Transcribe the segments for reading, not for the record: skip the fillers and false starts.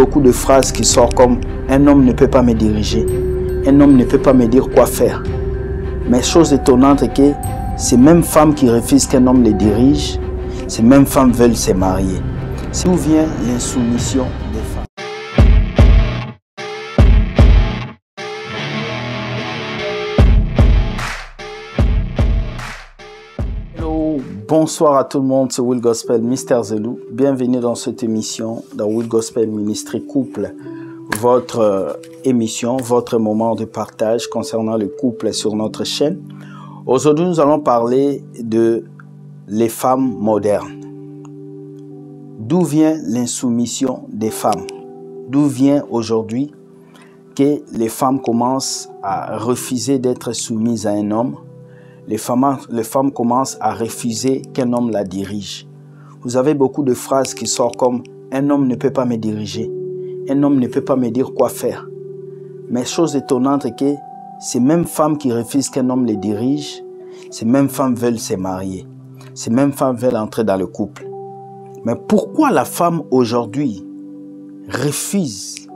beaucoup de phrases qui sortent comme « un homme ne peut pas me diriger »,« un homme ne peut pas me dire quoi faire ». Mais chose étonnante est que ces mêmes femmes qui refusent qu'un homme les dirige, ces mêmes femmes veulent se marier. D'où vient l'insoumission des femmes? Hello, bonsoir à tout le monde, c'est Will Gospel, Mr. Zelou. Bienvenue dans cette émission, dans Will Gospel Ministry Couple. Votre émission, votre moment de partage concernant le couple sur notre chaîne. Aujourd'hui, nous allons parler de les femmes modernes. D'où vient l'insoumission des femmes? D'où vient aujourd'hui que les femmes commencent à refuser d'être soumises à un homme? Les femmes commencent à refuser qu'un homme la dirige. Vous avez beaucoup de phrases qui sortent comme « un homme ne peut pas me diriger ». Un homme ne peut pas me dire quoi faire. Mais chose étonnante est que ces mêmes femmes qui refusent qu'un homme les dirige, ces mêmes femmes veulent se marier. Ces mêmes femmes veulent entrer dans le couple. Mais pourquoi la femme aujourd'hui refuse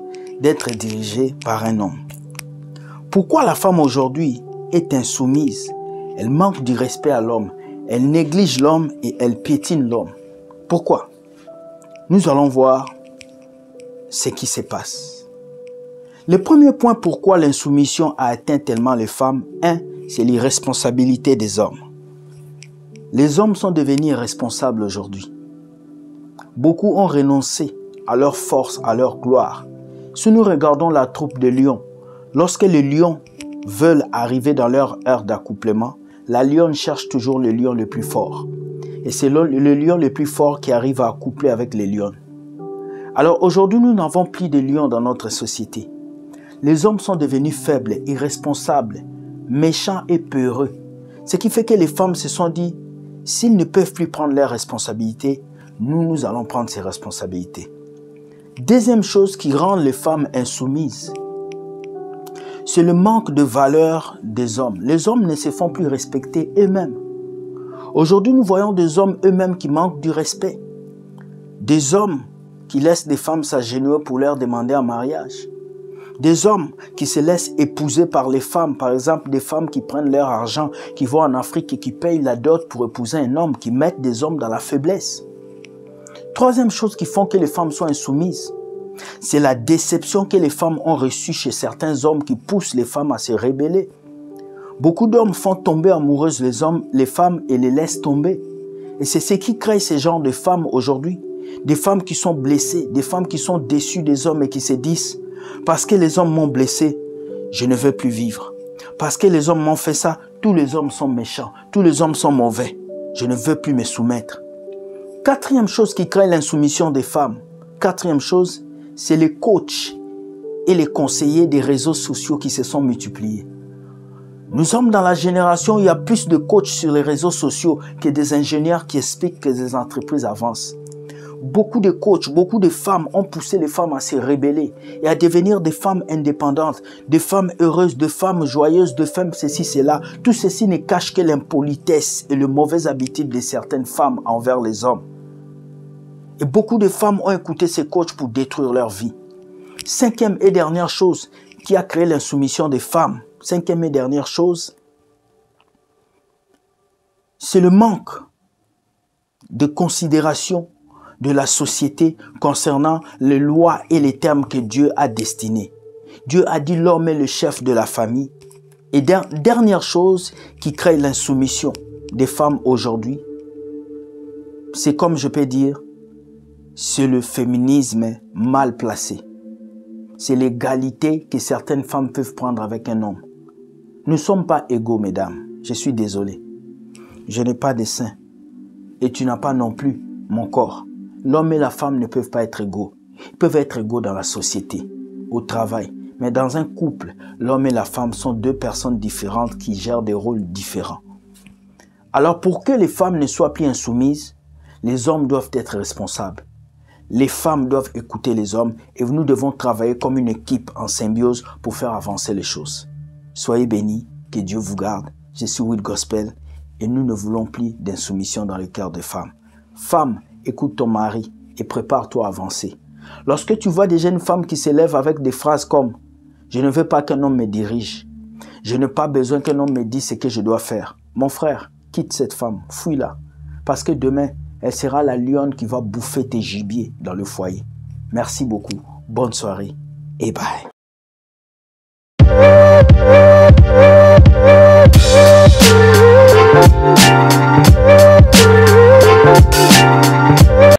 d'être dirigée par un homme? Pourquoi la femme aujourd'hui est insoumise? Elle manque du respect à l'homme. Elle néglige l'homme et elle piétine l'homme. Pourquoi? Nous allons voir ce qui se passe. Le premier point pourquoi l'insoumission a atteint tellement les femmes, c'est l'irresponsabilité des hommes. Les hommes sont devenus irresponsables aujourd'hui. Beaucoup ont renoncé à leur force, à leur gloire. Si nous regardons la troupe de lions, lorsque les lions veulent arriver dans leur heure d'accouplement, la lionne cherche toujours le lion le plus fort. Et c'est le lion le plus fort qui arrive à accoupler avec les lions. Alors aujourd'hui, nous n'avons plus de lions dans notre société. Les hommes sont devenus faibles, irresponsables, méchants et peureux. Ce qui fait que les femmes se sont dit, s'ils ne peuvent plus prendre leurs responsabilités, nous allons prendre ces responsabilités. Deuxième chose qui rend les femmes insoumises, c'est le manque de valeur des hommes. Les hommes ne se font plus respecter eux-mêmes. Aujourd'hui, nous voyons des hommes eux-mêmes qui manquent du respect. Des hommes qui laissent des femmes s'agenouiller pour leur demander un mariage. Des hommes qui se laissent épouser par les femmes, par exemple des femmes qui prennent leur argent, qui vont en Afrique et qui payent la dot pour épouser un homme, qui mettent des hommes dans la faiblesse. Troisième chose qui font que les femmes sont insoumises, c'est la déception que les femmes ont reçue chez certains hommes qui poussent les femmes à se rebeller. Beaucoup d'hommes font tomber amoureuses les femmes et les laissent tomber. Et c'est ce qui crée ce genre de femmes aujourd'hui. Des femmes qui sont blessées, des femmes qui sont déçues des hommes et qui se disent « Parce que les hommes m'ont blessé, je ne veux plus vivre. Parce que les hommes m'ont fait ça, tous les hommes sont méchants, tous les hommes sont mauvais. Je ne veux plus me soumettre. » Quatrième chose qui crée l'insoumission des femmes, quatrième chose, c'est les coachs et les conseillers des réseaux sociaux qui se sont multipliés. Nous sommes dans la génération où il y a plus de coachs sur les réseaux sociaux que des ingénieurs qui expliquent que les entreprises avancent. Beaucoup de coachs, beaucoup de femmes ont poussé les femmes à se rebeller et à devenir des femmes indépendantes, des femmes heureuses, des femmes joyeuses, des femmes ceci, cela. Tout ceci ne cache que l'impolitesse et les mauvaises habitudes de certaines femmes envers les hommes. Et beaucoup de femmes ont écouté ces coachs pour détruire leur vie. Cinquième et dernière chose qui a créé l'insoumission des femmes, cinquième et dernière chose, c'est le manque de considération de la société concernant les lois et les termes que Dieu a destinés. Dieu a dit l'homme est le chef de la famille. Et dernière chose qui crée l'insoumission des femmes aujourd'hui, c'est comme je peux dire, c'est le féminisme mal placé. C'est l'égalité que certaines femmes peuvent prendre avec un homme. Nous ne sommes pas égaux, mesdames. Je suis désolé. Je n'ai pas de sein. Et tu n'as pas non plus mon corps. L'homme et la femme ne peuvent pas être égaux. Ils peuvent être égaux dans la société, au travail. Mais dans un couple, l'homme et la femme sont deux personnes différentes qui gèrent des rôles différents. Alors pour que les femmes ne soient plus insoumises, les hommes doivent être responsables. Les femmes doivent écouter les hommes et nous devons travailler comme une équipe en symbiose pour faire avancer les choses. Soyez bénis, que Dieu vous garde. Je suis Will Gospel et nous ne voulons plus d'insoumission dans le cœur des femmes. Femme, écoute ton mari et prépare-toi à avancer. Lorsque tu vois des jeunes femmes qui s'élèvent avec des phrases comme « Je ne veux pas qu'un homme me dirige. Je n'ai pas besoin qu'un homme me dise ce que je dois faire. » Mon frère, quitte cette femme, fuis-la. Parce que demain, elle sera la lionne qui va bouffer tes gibiers dans le foyer. Merci beaucoup. Bonne soirée et bye.